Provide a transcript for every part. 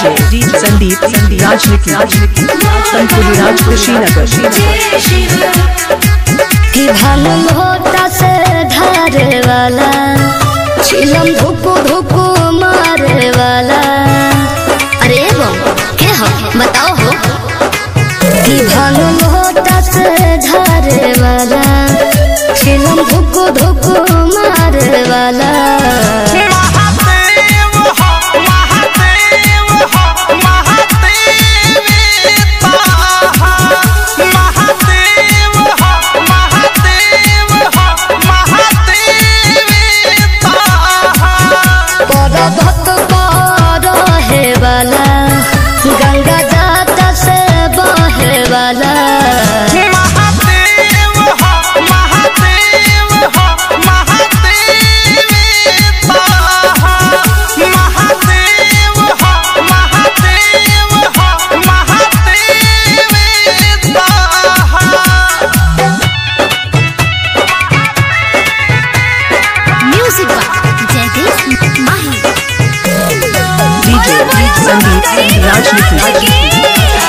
DJ Sandeep राजनीति तनपुरी राज कुशीनगर कि भान लोटा से धारे वाला चिलम धुकु धुकु मारे वाला। अरे के हो बताओ हो कि भान लोटा से धारे वाला चिलम धुकु धुकु मारे वाला। गंगा जाता से बहे वाला संदीप राजनीति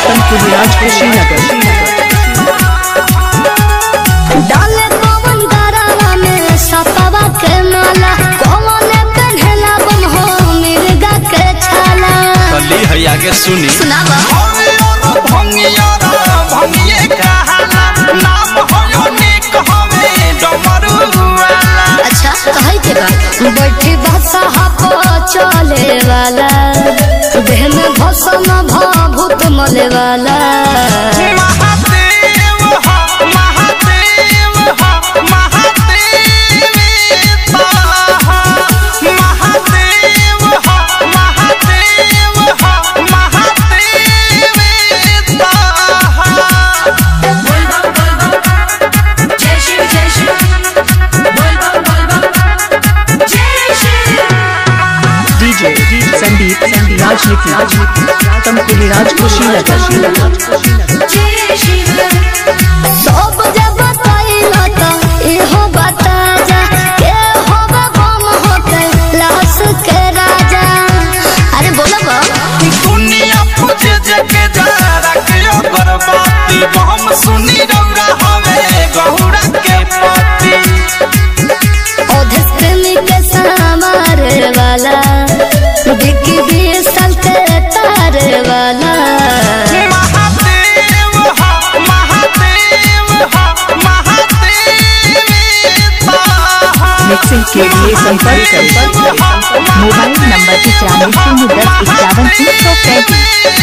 तनपुरी राज कुशीनगर डाले पवन गरावा में सपवा के माला कौन पहनला बम हो मिर्गा के छाला। कली है आगे सुनी सुनावा भंगिए कहाला नाम होयो नेक हवे डमरू वाला। अच्छा कहे के बा बैठी भाषा हापो चले वाला देह में भसन भभूत मले वाला। संदीप राजनीति तनपुरी राज कुशीनगर सब जब बताइला त इहो बता जा के होबा बम होके लाश के राजा। अरे बोलो बा दुनिया पूजे जके जरा के बर्बादी बम सुनी रौरा हवे गहुरा के पति ओधे प्रेमी के समारे वाला बिकी भी सलते तारे वाला। मिक्सिंग के लिए संपर्क मोबाइल नंबर 95 10 51 335।